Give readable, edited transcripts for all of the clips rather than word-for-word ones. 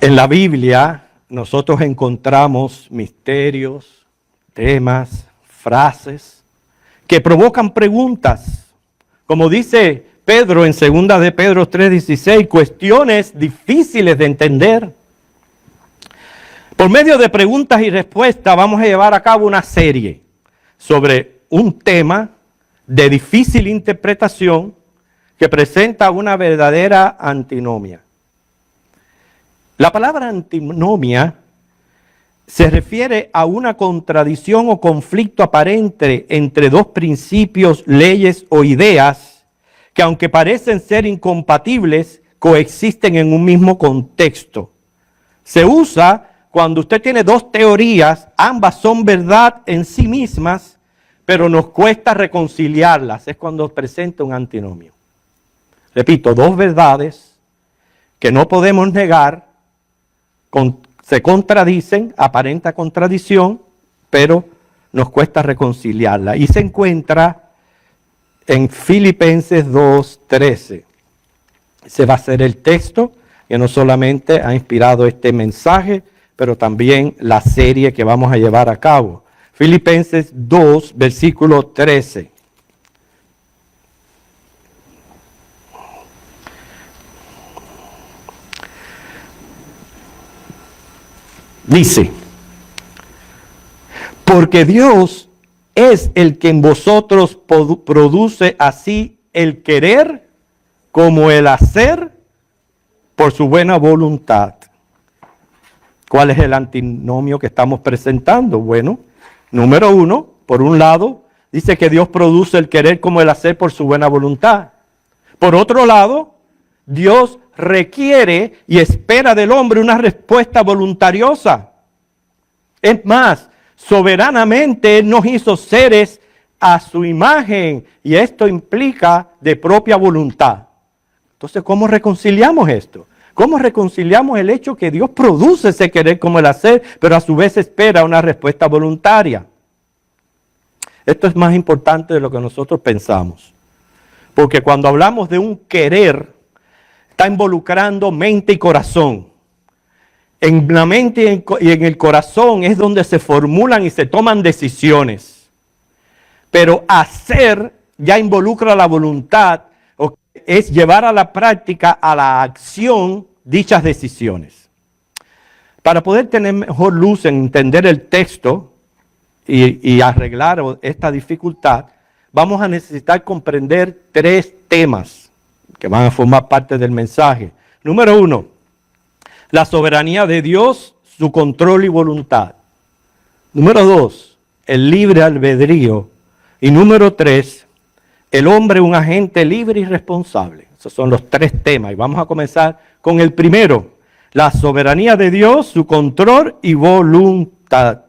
En la Biblia nosotros encontramos misterios, temas, frases que provocan preguntas. Como dice Pedro en 2 de Pedro 3:16, cuestiones difíciles de entender. Por medio de preguntas y respuestas vamos a llevar a cabo una serie sobre un tema de difícil interpretación que presenta una verdadera antinomia. La palabra antinomia se refiere a una contradicción o conflicto aparente entre dos principios, leyes o ideas que, aunque parecen ser incompatibles, coexisten en un mismo contexto. Se usa cuando usted tiene dos teorías, ambas son verdad en sí mismas, pero nos cuesta reconciliarlas. Es cuando presenta un antinomio. Repito, dos verdades que no podemos negar, se contradicen, aparenta contradicción, pero nos cuesta reconciliarla. Y se encuentra en Filipenses 2:13. Ese va a ser el texto que no solamente ha inspirado este mensaje, pero también la serie que vamos a llevar a cabo. Filipenses 2, versículo 13. Dice, porque Dios es el que en vosotros produce así el querer como el hacer por su buena voluntad. ¿Cuál es el antinomio que estamos presentando? Bueno, número uno, por un lado, dice que Dios produce el querer como el hacer por su buena voluntad. Por otro lado, Dios requiere y espera del hombre una respuesta voluntariosa. Es más, soberanamente Él nos hizo seres a su imagen y esto implica de propia voluntad. Entonces, ¿cómo reconciliamos esto? ¿Cómo reconciliamos el hecho que Dios produce ese querer como el hacer, pero a su vez espera una respuesta voluntaria? Esto es más importante de lo que nosotros pensamos. Porque cuando hablamos de un querer, está involucrando mente y corazón. En la mente y en el corazón es donde se formulan y se toman decisiones. Pero hacer ya involucra la voluntad, es llevar a la práctica, a la acción, dichas decisiones. Para poder tener mejor luz en entender el texto y arreglar esta dificultad, vamos a necesitar comprender tres temas que van a formar parte del mensaje. Número uno, la soberanía de Dios, su control y voluntad. Número dos, el libre albedrío. Y número tres, el hombre un agente libre y responsable. Esos son los tres temas. Y vamos a comenzar con el primero, la soberanía de Dios, su control y voluntad.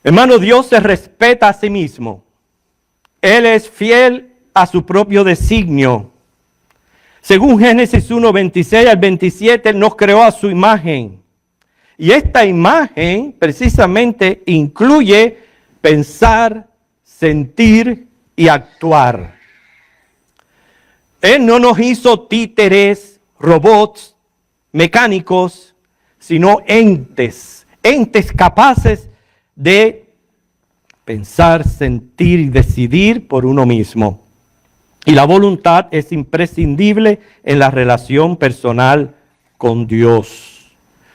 Hermano, Dios se respeta a sí mismo. Él es fiel a su propio designio. Según Génesis 1, 26 al 27, Él nos creó a su imagen. Y esta imagen precisamente incluye pensar, sentir y actuar. Él no nos hizo títeres, robots, mecánicos, sino entes capaces de pensar, sentir y decidir por uno mismo. Y la voluntad es imprescindible en la relación personal con Dios.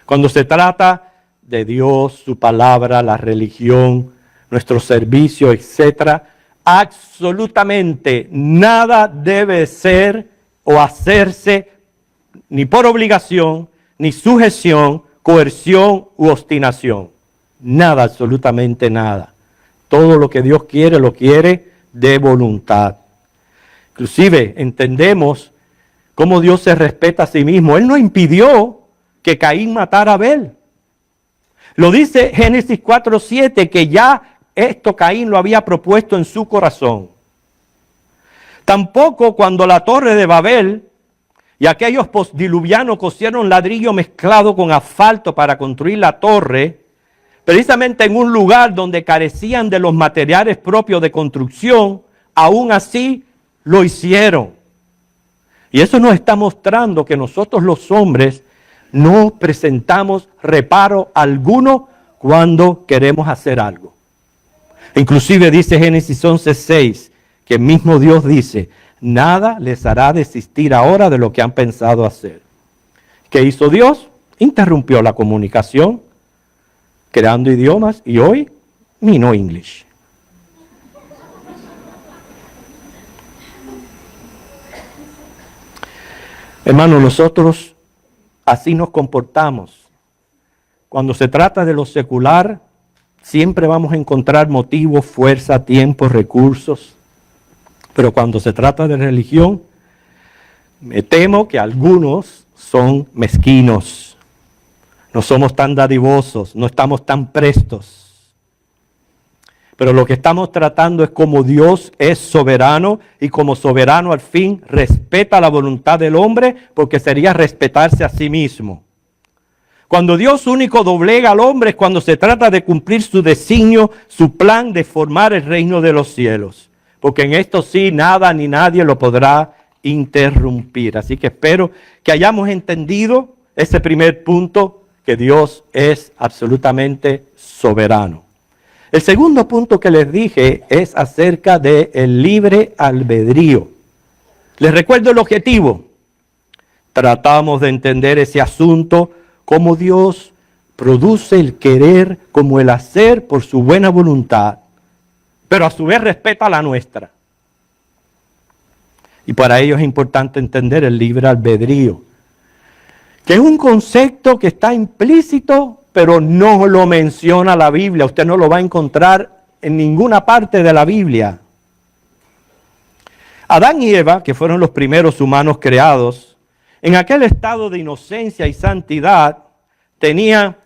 Cuando se trata de Dios, su palabra, la religión, nuestro servicio, etc., absolutamente nada debe ser o hacerse ni por obligación, ni sujeción, coerción u obstinación. Nada, absolutamente nada. Todo lo que Dios quiere, lo quiere de voluntad. Inclusive entendemos cómo Dios se respeta a sí mismo. Él no impidió que Caín matara a Abel. Lo dice Génesis 4:7, que ya esto Caín lo había propuesto en su corazón. Tampoco cuando la torre de Babel y aquellos postdiluvianos cosieron ladrillo mezclado con asfalto para construir la torre, precisamente en un lugar donde carecían de los materiales propios de construcción, aún así lo hicieron. Y eso nos está mostrando que nosotros los hombres no presentamos reparo alguno cuando queremos hacer algo. Inclusive dice Génesis 11:6, que el mismo Dios dice, nada les hará desistir ahora de lo que han pensado hacer. ¿Qué hizo Dios? Interrumpió la comunicación, creando idiomas, y hoy me know English. Hermanos, nosotros así nos comportamos. Cuando se trata de lo secular, siempre vamos a encontrar motivos, fuerza, tiempo, recursos. Pero cuando se trata de religión, me temo que algunos son mezquinos. No somos tan dadivosos, no estamos tan prestos. Pero lo que estamos tratando es como Dios es soberano y como soberano al fin respeta la voluntad del hombre porque sería respetarse a sí mismo. Cuando Dios único doblega al hombre es cuando se trata de cumplir su designio, su plan de formar el reino de los cielos. Porque en esto sí nada ni nadie lo podrá interrumpir. Así que espero que hayamos entendido ese primer punto, que Dios es absolutamente soberano. El segundo punto que les dije es acerca del libre albedrío. Les recuerdo el objetivo. Tratamos de entender ese asunto, cómo Dios produce el querer como el hacer por su buena voluntad, pero a su vez respeta la nuestra. Y para ello es importante entender el libre albedrío, que es un concepto que está implícito, pero no lo menciona la Biblia. Usted no lo va a encontrar en ninguna parte de la Biblia. Adán y Eva, que fueron los primeros humanos creados, en aquel estado de inocencia y santidad, tenían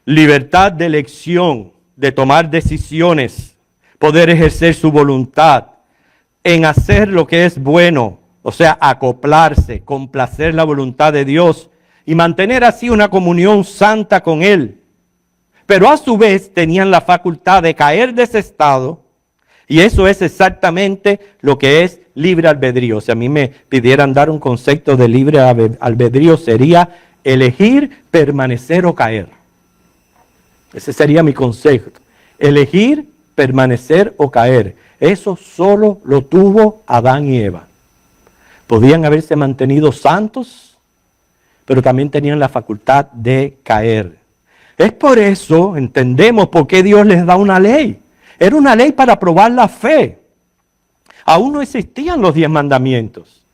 libertad de elección, de tomar decisiones, poder ejercer su voluntad, en hacer lo que es bueno, o sea, acoplarse, complacer la voluntad de Dios y mantener así una comunión santa con Él. Pero a su vez tenían la facultad de caer de ese estado, y eso es exactamente lo que es libre albedrío. Si a mí me pidieran dar un concepto de libre albedrío, sería elegir, permanecer o caer. Ese sería mi concepto. Elegir, permanecer o caer. Eso solo lo tuvo Adán y Eva. Podían haberse mantenido santos, pero también tenían la facultad de caer. Es por eso, entendemos por qué Dios les da una ley. Era una ley para probar la fe. Aún no existían los 10 mandamientos.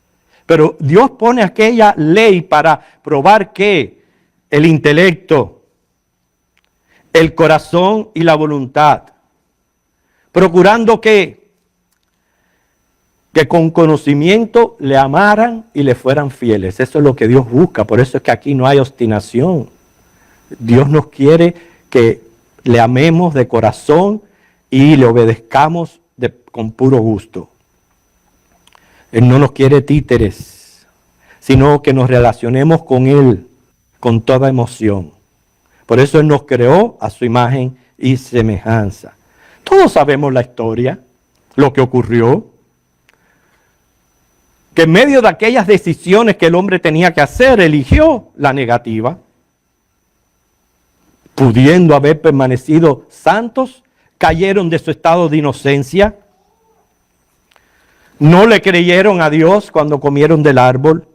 Pero Dios pone aquella ley para probar ¿qué? El intelecto, el corazón y la voluntad. Procurando que con conocimiento le amaran y le fueran fieles. Eso es lo que Dios busca. Por eso es que aquí no hay obstinación. Dios nos quiere que le amemos de corazón y le obedezcamos con puro gusto. Él no nos quiere títeres, sino que nos relacionemos con Él con toda emoción. Por eso Él nos creó a su imagen y semejanza. Todos sabemos la historia, lo que ocurrió. Que en medio de aquellas decisiones que el hombre tenía que hacer, eligió la negativa. Pudiendo haber permanecido santos, cayeron de su estado de inocencia. No le creyeron a Dios cuando comieron del árbol.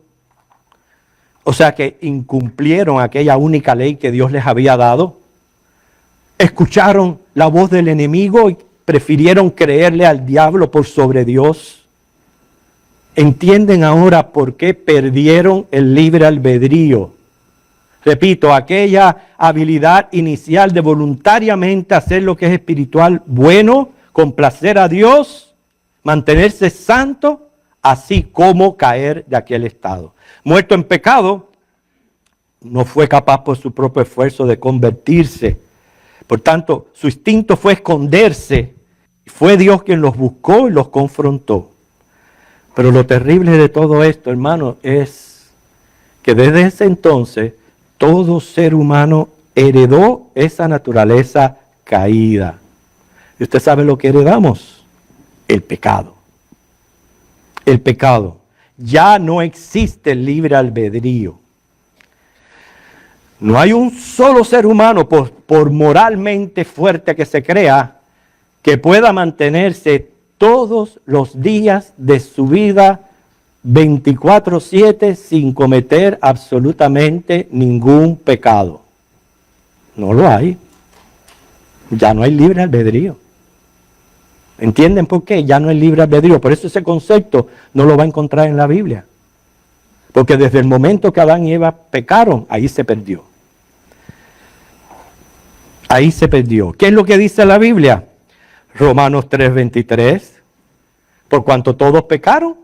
O sea que incumplieron aquella única ley que Dios les había dado. Escucharon la voz del enemigo y prefirieron creerle al diablo por sobre Dios. ¿Entienden ahora por qué perdieron el libre albedrío? Repito, aquella habilidad inicial de voluntariamente hacer lo que es espiritual bueno, complacer a Dios, mantenerse santo, así como caer de aquel estado. Muerto en pecado, no fue capaz por su propio esfuerzo de convertirse. Por tanto, su instinto fue esconderse. Fue Dios quien los buscó y los confrontó. Pero lo terrible de todo esto, hermano, es que desde ese entonces todo ser humano heredó esa naturaleza caída. ¿Y usted sabe lo que heredamos? El pecado. El pecado. ya no existe el libre albedrío. No hay un solo ser humano, por moralmente fuerte que se crea, que pueda mantenerse todos los días de su vida 24/7 sin cometer absolutamente ningún pecado. No lo hay. Ya no hay libre albedrío. ¿Entienden por qué? Ya no hay libre albedrío. Por eso ese concepto no lo va a encontrar en la Biblia. Porque desde el momento que Adán y Eva pecaron, ahí se perdió. Ahí se perdió. ¿Qué es lo que dice la Biblia? Romanos 3:23. Por cuanto todos pecaron,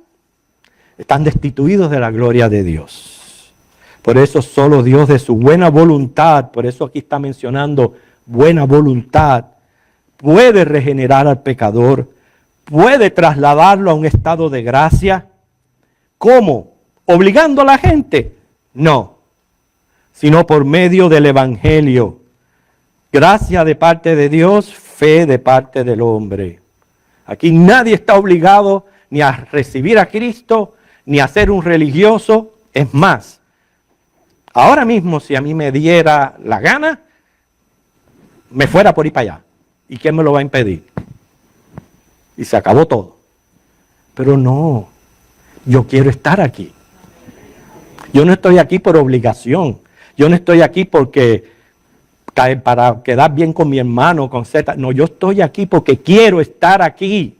están destituidos de la gloria de Dios. Por eso solo Dios de su buena voluntad, por eso aquí está mencionando buena voluntad, puede regenerar al pecador, puede trasladarlo a un estado de gracia. ¿Cómo? ¿Obligando a la gente? No, sino por medio del Evangelio. Gracia de parte de Dios, fe de parte del hombre. Aquí nadie está obligado ni a recibir a Cristo, ni a ser un religioso. Es más, ahora mismo si a mí me diera la gana, me fuera por ir para allá. ¿Y quién me lo va a impedir? Y se acabó todo. Pero no, yo quiero estar aquí. Yo no estoy aquí por obligación. Yo no estoy aquí para quedar bien con mi hermano, con Z. No, yo estoy aquí porque quiero estar aquí.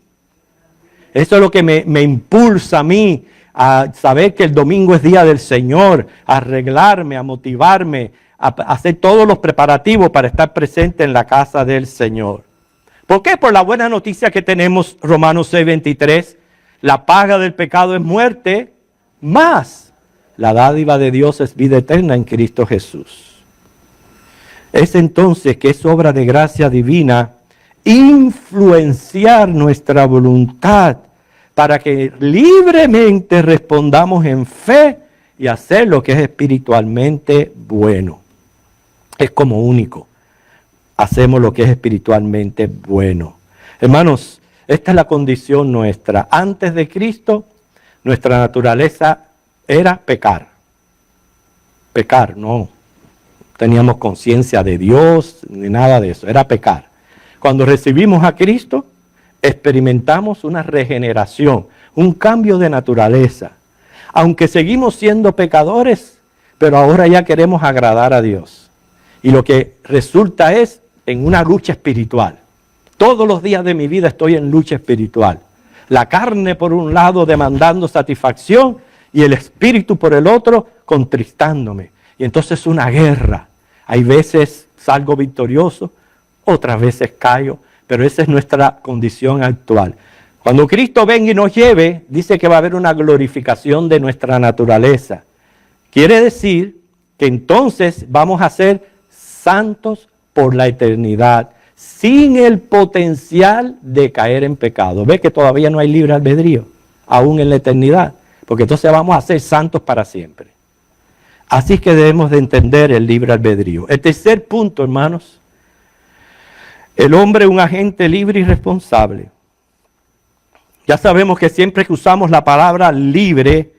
Eso es lo que me impulsa a mí a saber que el domingo es día del Señor, a arreglarme, a motivarme, a hacer todos los preparativos para estar presente en la casa del Señor. ¿Por qué? Por la buena noticia que tenemos, Romanos 6:23, la paga del pecado es muerte, más la dádiva de Dios es vida eterna en Cristo Jesús. Es entonces que es obra de gracia divina influenciar nuestra voluntad para que libremente respondamos en fe y hacer lo que es espiritualmente bueno. Es como único. Hacemos lo que es espiritualmente bueno. Hermanos, esta es la condición nuestra. Antes de Cristo, nuestra naturaleza era pecar. Pecar, no teníamos conciencia de Dios, ni nada de eso, era pecar. Cuando recibimos a Cristo, experimentamos una regeneración, un cambio de naturaleza. Aunque seguimos siendo pecadores, pero ahora ya queremos agradar a Dios. Y lo que resulta es en una lucha espiritual. Todos los días de mi vida estoy en lucha espiritual. La carne por un lado demandando satisfacción y el espíritu por el otro contristándome. Y entonces es una guerra. Hay veces salgo victorioso, otras veces caigo, pero esa es nuestra condición actual. Cuando Cristo venga y nos lleve, dice que va a haber una glorificación de nuestra naturaleza. Quiere decir que entonces vamos a ser santos por la eternidad, sin el potencial de caer en pecado. ¿Ve que todavía no hay libre albedrío, aún en la eternidad? Porque entonces vamos a ser santos para siempre. Así que debemos de entender el libre albedrío. El tercer punto, hermanos, el hombre es un agente libre y responsable. Ya sabemos que siempre que usamos la palabra libre,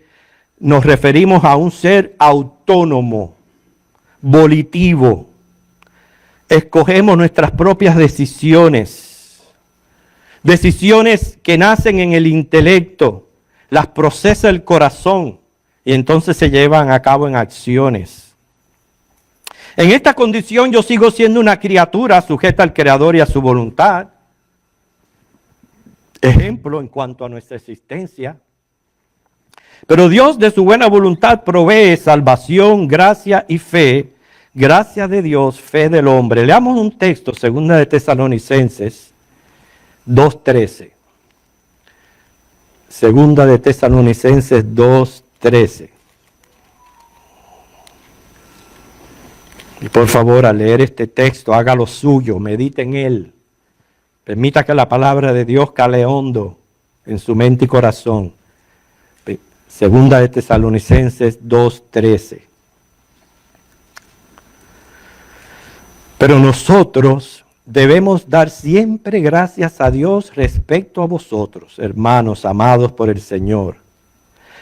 nos referimos a un ser autónomo, volitivo. Escogemos nuestras propias decisiones. Decisiones que nacen en el intelecto, las procesa el corazón y entonces se llevan a cabo en acciones. En esta condición yo sigo siendo una criatura sujeta al Creador y a su voluntad. Ejemplo en cuanto a nuestra existencia. Pero Dios de su buena voluntad provee salvación, gracia y fe. Gracia de Dios, fe del hombre. Leamos un texto, 2 de Tesalonicenses 2:13. 2 de Tesalonicenses 2:13. Y por favor, al leer este texto, hágalo suyo, medite en él. Permita que la palabra de Dios cale hondo en su mente y corazón. 2 de Tesalonicenses 2:13. Pero nosotros debemos dar siempre gracias a Dios respecto a vosotros, hermanos amados por el Señor,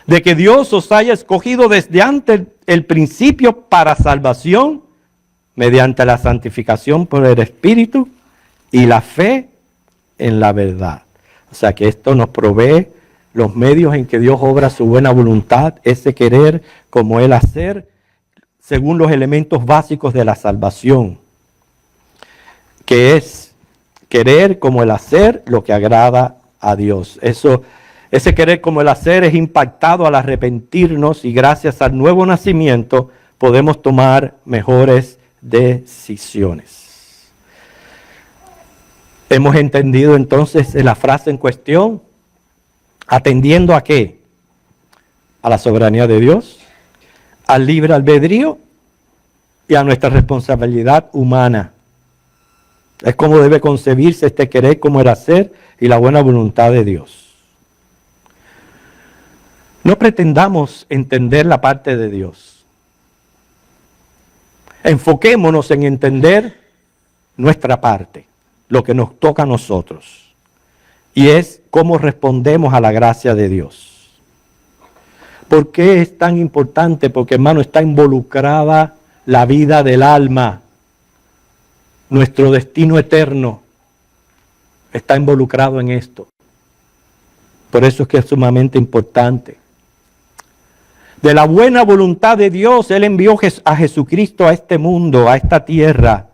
de que Dios os haya escogido desde antes el principio para salvación, mediante la santificación por el Espíritu y la fe en la verdad. O sea que esto nos provee los medios en que Dios obra su buena voluntad, ese querer como el hacer, según los elementos básicos de la salvación, que es querer como el hacer lo que agrada a Dios. Ese querer como el hacer es impactado al arrepentirnos y gracias al nuevo nacimiento podemos tomar mejores decisiones. Hemos entendido entonces la frase en cuestión, atendiendo a qué, a la soberanía de Dios, al libre albedrío y a nuestra responsabilidad humana. Es como debe concebirse este querer como el hacer y la buena voluntad de Dios. No pretendamos entender la parte de Dios. Enfoquémonos en entender nuestra parte, lo que nos toca a nosotros. Y es cómo respondemos a la gracia de Dios. ¿Por qué es tan importante? Porque, hermano, está involucrada la vida del alma. Nuestro destino eterno está involucrado en esto. Por eso es que es sumamente importante. De la buena voluntad de Dios, Él envió a Jesucristo a este mundo, a esta tierra,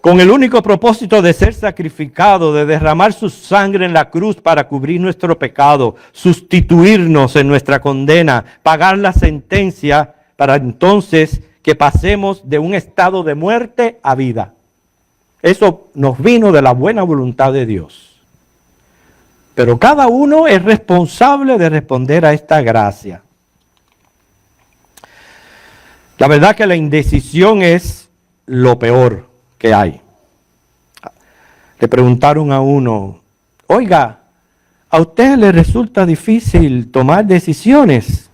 con el único propósito de ser sacrificado, de derramar su sangre en la cruz para cubrir nuestro pecado, sustituirnos en nuestra condena, pagar la sentencia para entonces que pasemos de un estado de muerte a vida. Eso nos vino de la buena voluntad de Dios. Pero cada uno es responsable de responder a esta gracia. La verdad que la indecisión es lo peor que hay. Le preguntaron a uno, oiga, ¿a usted le resulta difícil tomar decisiones?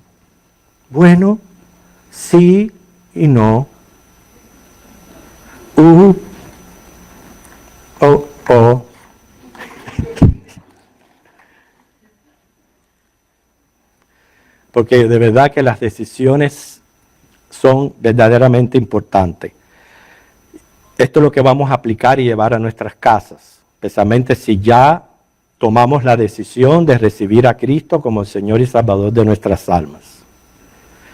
Bueno, sí y no. Oh. Porque de verdad que las decisiones son verdaderamente importantes. Esto es lo que vamos a aplicar y llevar a nuestras casas, especialmente si ya tomamos la decisión de recibir a Cristo como el Señor y Salvador de nuestras almas.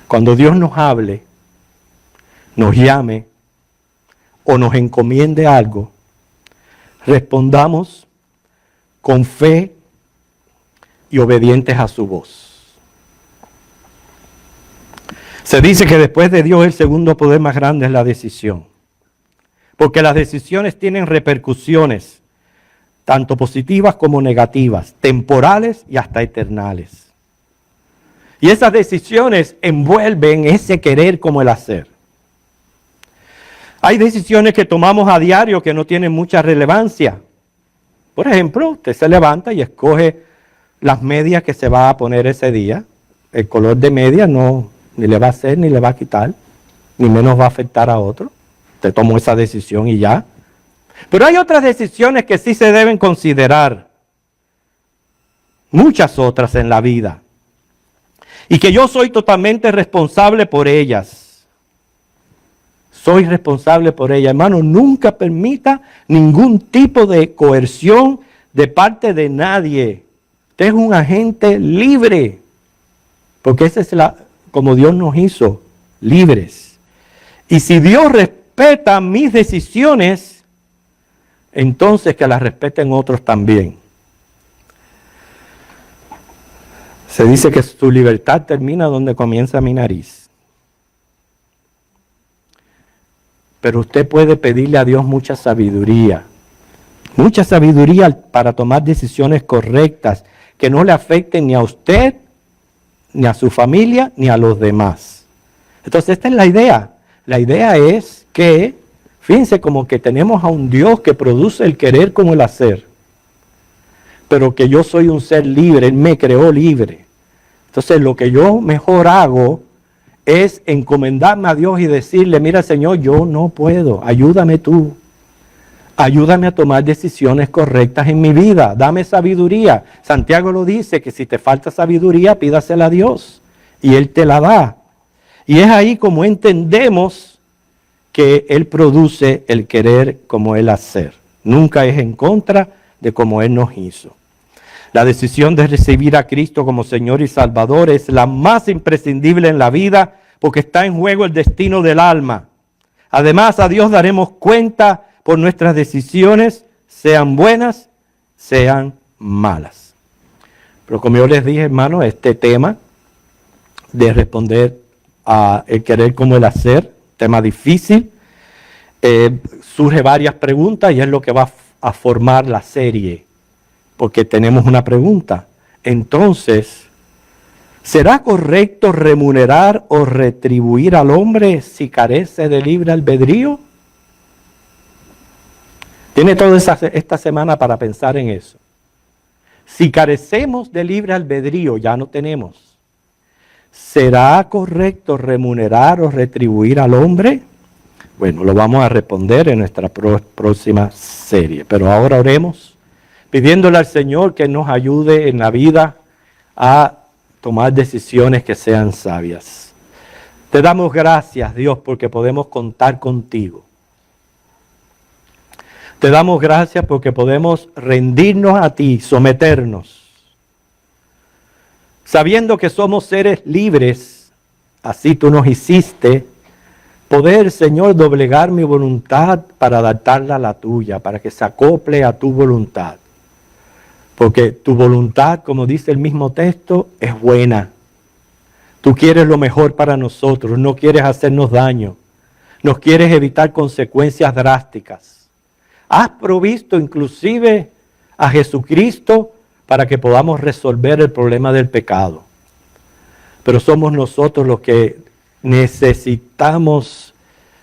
Cuando Dios nos hable, nos llame o nos encomiende algo, respondamos con fe y obedientes a su voz. Se dice que después de Dios el segundo poder más grande es la decisión. Porque las decisiones tienen repercusiones, tanto positivas como negativas, temporales y hasta eternales. Y esas decisiones envuelven ese querer como el hacer. Hay decisiones que tomamos a diario que no tienen mucha relevancia. Por ejemplo, usted se levanta y escoge las medias que se va a poner ese día. El color de media no ni le va a hacer, ni le va a quitar, ni menos va a afectar a otro. Usted tomó esa decisión y ya. Pero hay otras decisiones que sí se deben considerar. Muchas otras en la vida. Y que yo soy totalmente responsable por ellas. Soy responsable por ellas. Hermano, nunca permita ningún tipo de coerción de parte de nadie. Usted es un agente libre. Porque esa es como Dios nos hizo, libres. Y si Dios respeta mis decisiones, entonces que las respeten otros también. Se dice que su libertad termina donde comienza mi nariz. Pero usted puede pedirle a Dios mucha sabiduría para tomar decisiones correctas que no le afecten ni a usted, ni a su familia, ni a los demás. Entonces esta es la idea. La idea es que, fíjense, como que tenemos a un Dios que produce el querer como el hacer. Pero que yo soy un ser libre, Él me creó libre. Entonces lo que yo mejor hago es encomendarme a Dios y decirle, mira Señor, yo no puedo, ayúdame tú. Ayúdame a tomar decisiones correctas en mi vida. Dame sabiduría. Santiago lo dice, que si te falta sabiduría, pídasela a Dios y Él te la da. Y es ahí como entendemos que Él produce el querer como el hacer. Nunca es en contra de como Él nos hizo. La decisión de recibir a Cristo como Señor y Salvador es la más imprescindible en la vida porque está en juego el destino del alma. Además, a Dios daremos cuenta por nuestras decisiones, sean buenas, sean malas. Pero como yo les dije, hermano, este tema de responder a el querer como el hacer, tema difícil, surge varias preguntas y es lo que va a formar la serie, porque tenemos una pregunta. Entonces, ¿será correcto remunerar o retribuir al hombre si carece de libre albedrío? Tiene toda esta semana para pensar en eso. Si carecemos de libre albedrío, ya no tenemos. ¿Será correcto remunerar o retribuir al hombre? Bueno, lo vamos a responder en nuestra próxima serie. Pero ahora oremos, pidiéndole al Señor que nos ayude en la vida a tomar decisiones que sean sabias. Te damos gracias, Dios, porque podemos contar contigo. Te damos gracias porque podemos rendirnos a ti, someternos. Sabiendo que somos seres libres, así tú nos hiciste, poder, Señor, doblegar mi voluntad para adaptarla a la tuya, para que se acople a tu voluntad. Porque tu voluntad, como dice el mismo texto, es buena. Tú quieres lo mejor para nosotros, no quieres hacernos daño, no quieres evitar consecuencias drásticas. Has provisto inclusive a Jesucristo para que podamos resolver el problema del pecado. Pero somos nosotros los que necesitamos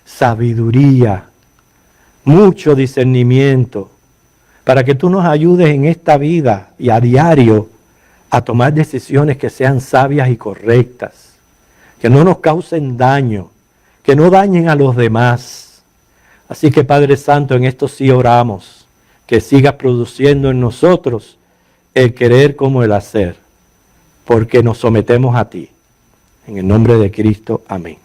sabiduría, mucho discernimiento, para que tú nos ayudes en esta vida y a diario a tomar decisiones que sean sabias y correctas, que no nos causen daño, que no dañen a los demás. Así que Padre Santo, en esto sí oramos, que sigas produciendo en nosotros el querer como el hacer, porque nos sometemos a ti. En el nombre de Cristo, amén.